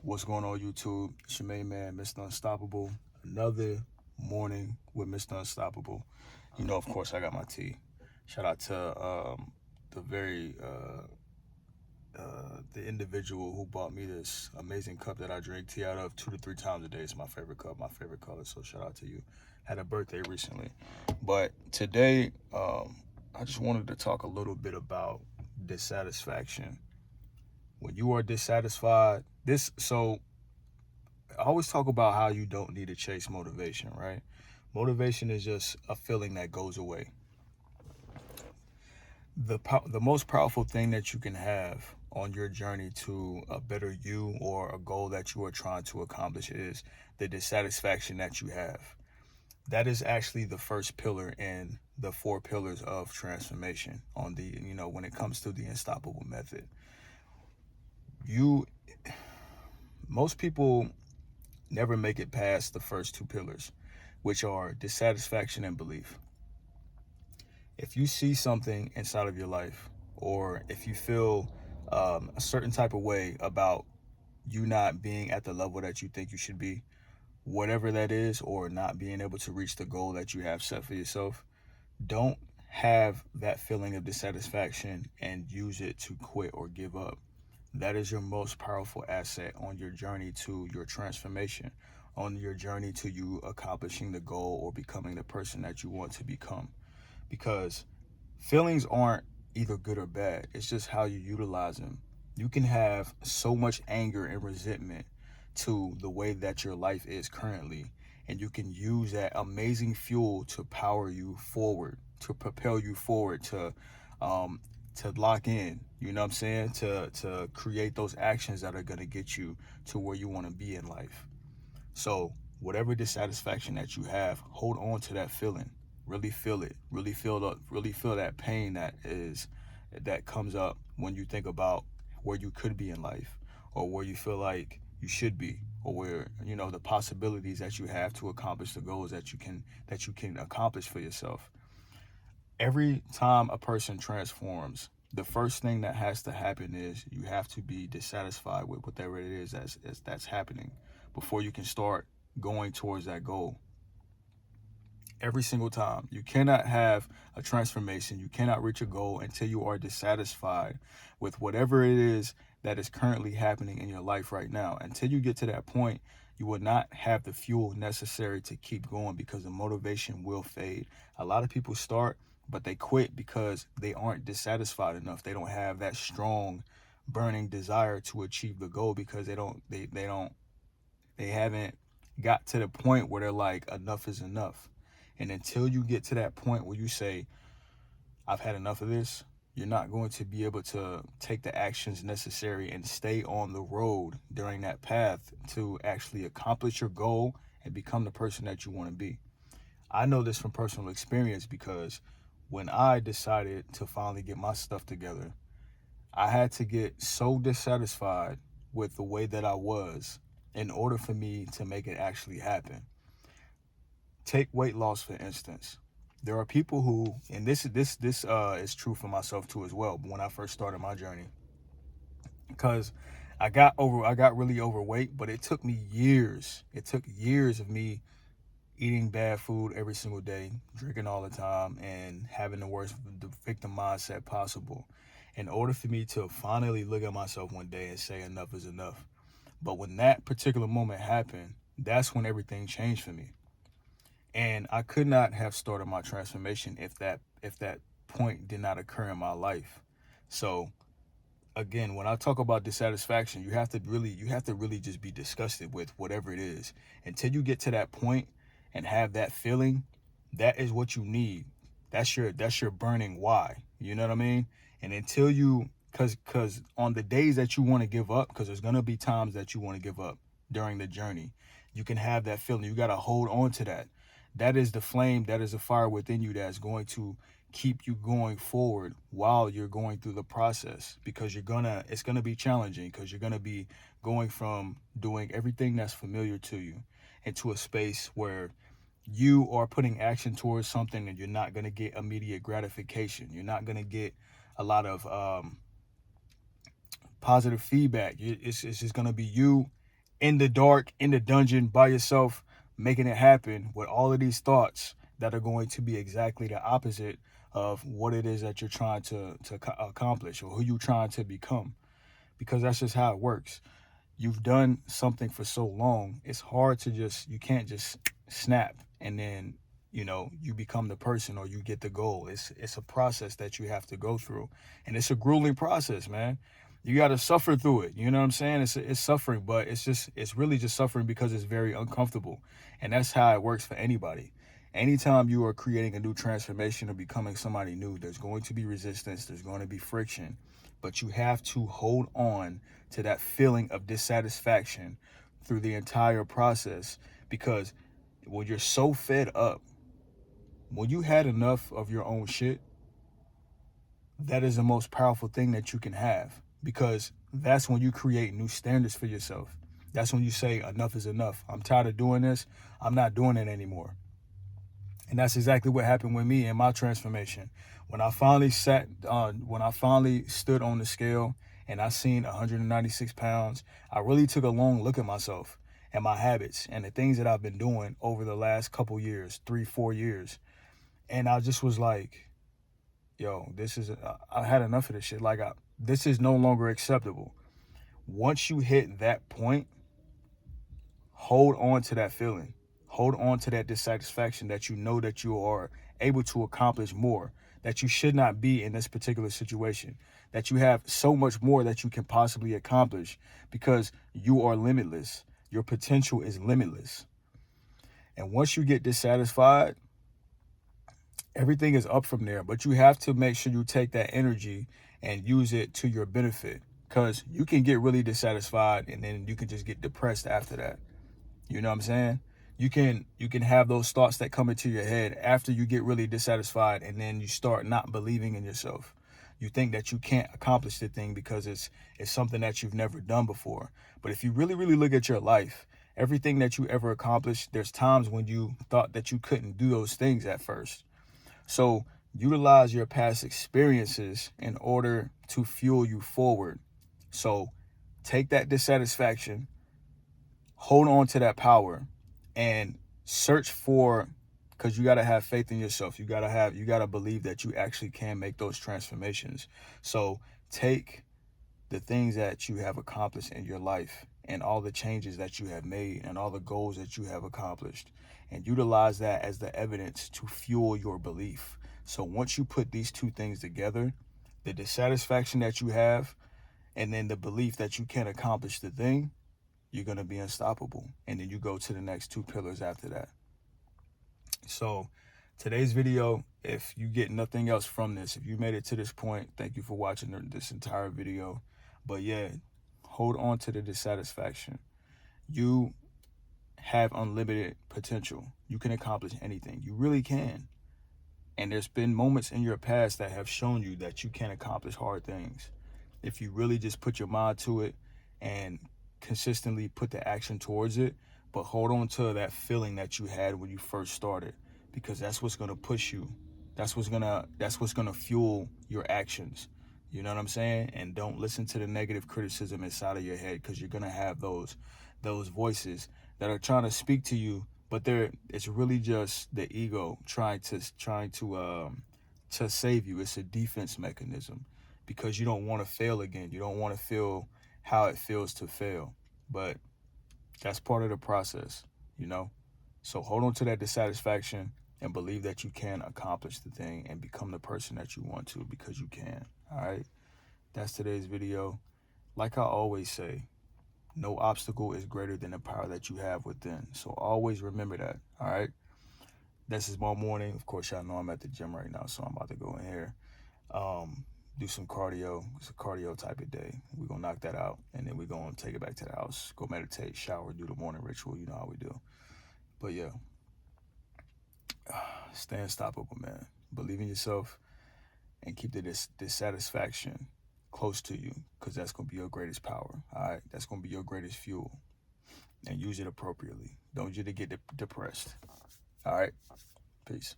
What's going on, YouTube? It's your main man, Mr. Unstoppable. Another morning with Mr. Unstoppable. Of course, I got my tea. Shout out to the very the individual who bought me this amazing cup that I drink tea out of 2 to 3 times a day. It's my favorite cup, my favorite color. So shout out to you. Had a birthday recently, but today I just wanted to talk a little bit about dissatisfaction. When you are dissatisfied, I always talk about how you don't need to chase motivation, right? Motivation is just a feeling that goes away. The most powerful thing that you can have on your journey to a better you or a goal that you are trying to accomplish is the dissatisfaction that you have. That is actually the first pillar in the 4 pillars of transformation on when it comes to the unstoppable method. You Most people never make it past the first 2 pillars, which are dissatisfaction and belief. If you see something inside of your life, or if you feel a certain type of way about you not being at the level that you think you should be, whatever that is, or not being able to reach the goal that you have set for yourself, don't have that feeling of dissatisfaction and use it to quit or give up. That is your most powerful asset on your journey to your transformation, on your journey to you accomplishing the goal or becoming the person that you want to become. Because feelings aren't either good or bad, it's just how you utilize them. You can have so much anger and resentment to the way that your life is currently, and you can use that amazing fuel to power you forward, to propel you forward, um, to lock in, you know what I'm saying? To create those actions that are gonna get you to where you wanna be in life. So whatever dissatisfaction that you have, hold on to that feeling. Really feel it. Really feel that pain that comes up when you think about where you could be in life, or where you feel like you should be, or where the possibilities that you have to accomplish the goals that you can accomplish for yourself. Every time a person transforms, the first thing that has to happen is you have to be dissatisfied with whatever it is that's happening before you can start going towards that goal. Every single time. You cannot have a transformation. You cannot reach a goal until you are dissatisfied with whatever it is that is currently happening in your life right now. Until you get to that point, you will not have the fuel necessary to keep going because the motivation will fade. A lot of people start, but they quit because they aren't dissatisfied enough. They don't have that strong, burning desire to achieve the goal because they haven't got to the point where they're like, enough is enough. And until you get to that point where you say, I've had enough of this, you're not going to be able to take the actions necessary and stay on the road during that path to actually accomplish your goal and become the person that you want to be. I know this from personal experience because when I decided to finally get my stuff together, I had to get so dissatisfied with the way that I was in order for me to make it actually happen. Take weight loss for instance. There are people who, and this is true for myself too as well. When I first started my journey, because I got really overweight, but it took me years. It took years of me eating bad food every single day, drinking all the time, and having the worst victim mindset possible in order for me to finally look at myself one day and say enough is enough. But when that particular moment happened, that's when everything changed for me. And I could not have started my transformation if that point did not occur in my life. So again, when I talk about dissatisfaction, you have to really just be disgusted with whatever it is. Until you get to that point and have that feeling, that is what you need. That's your burning why. You know what I mean? And until you cuz on the days that you want to give up, cuz there's going to be times that you want to give up during the journey. You can have that feeling. You got to hold on to that. That is the flame, that is the fire within you that's going to keep you going forward while you're going through the process, because it's gonna be challenging, because you're gonna be going from doing everything that's familiar to you into a space where you are putting action towards something and you're not gonna get immediate gratification. You're not gonna get a lot of positive feedback. It's just gonna be you in the dark, in the dungeon by yourself, making it happen with all of these thoughts that are going to be exactly the opposite of what it is that you're trying to accomplish or who you're trying to become, because that's just how it works. You've done something for so long, it's hard to you can't just snap and then, you become the person or you get the goal. It's a process that you have to go through. And it's a grueling process, man. You got to suffer through it. You know what I'm saying? It's suffering, but it's really just suffering because it's very uncomfortable. And that's how it works for anybody. Anytime you are creating a new transformation or becoming somebody new, there's going to be resistance, there's going to be friction, but you have to hold on to that feeling of dissatisfaction through the entire process, because when you're so fed up, when you had enough of your own shit, that is the most powerful thing that you can have, because that's when you create new standards for yourself. That's when you say enough is enough. I'm tired of doing this. I'm not doing it anymore. And that's exactly what happened with me in my transformation. When I finally stood on the scale and I seen 196 pounds, I really took a long look at myself and my habits and the things that I've been doing over the last couple years, 3-4 years. And I just was like, yo, I had enough of this shit. Like, this is no longer acceptable. Once you hit that point, hold on to that feeling. Hold on to that dissatisfaction that you know that you are able to accomplish more, that you should not be in this particular situation, that you have so much more that you can possibly accomplish because you are limitless. Your potential is limitless. And once you get dissatisfied, everything is up from there. But you have to make sure you take that energy and use it to your benefit, because you can get really dissatisfied and then you can just get depressed after that. You know what I'm saying? You can have those thoughts that come into your head after you get really dissatisfied, and then you start not believing in yourself. You think that you can't accomplish the thing because it's something that you've never done before. But if you really, really look at your life, everything that you ever accomplished, there's times when you thought that you couldn't do those things at first. So utilize your past experiences in order to fuel you forward. So take that dissatisfaction, hold on to that power, and search for, because you got to have faith in yourself. You got to believe that you actually can make those transformations. So take the things that you have accomplished in your life and all the changes that you have made and all the goals that you have accomplished, and utilize that as the evidence to fuel your belief. So once you put these two things together, the dissatisfaction that you have and then the belief that you can accomplish the thing, you're going to be unstoppable. And then you go to the next two pillars after that. So today's video, if you get nothing else from this, if you made it to this point, thank you for watching this entire video. But yeah, hold on to the dissatisfaction. You have unlimited potential. You can accomplish anything. You really can. And there's been moments in your past that have shown you that you can accomplish hard things if you really just put your mind to it and consistently put the action towards it. But hold on to that feeling that you had when you first started, because that's what's going to push you. That's what's going to fuel your actions. You know what I'm saying? And don't listen to the negative criticism inside of your head, because you're going to have those voices that are trying to speak to you, but it's really just the ego trying to save you. It's a defense mechanism, because you don't want to fail again. You don't want to feel how it feels to fail. But that's part of the process, you know? So hold on to that dissatisfaction and believe that you can accomplish the thing and become the person that you want to, because you can. All right? That's today's video. Like I always say, no obstacle is greater than the power that you have within. So always remember that. All right? This is my morning. Of course, y'all know I'm at the gym right now, so I'm about to go in here. Do some cardio. It's a cardio type of day. We're going to knock that out, and then we're going to take it back to the house, go meditate, shower, do the morning ritual. You know how we do. But yeah, stay unstoppable, man. Believe in yourself and keep the dissatisfaction close to you, because that's going to be your greatest power. All right? That's going to be your greatest fuel, and use it appropriately. Don't get depressed. All right? Peace.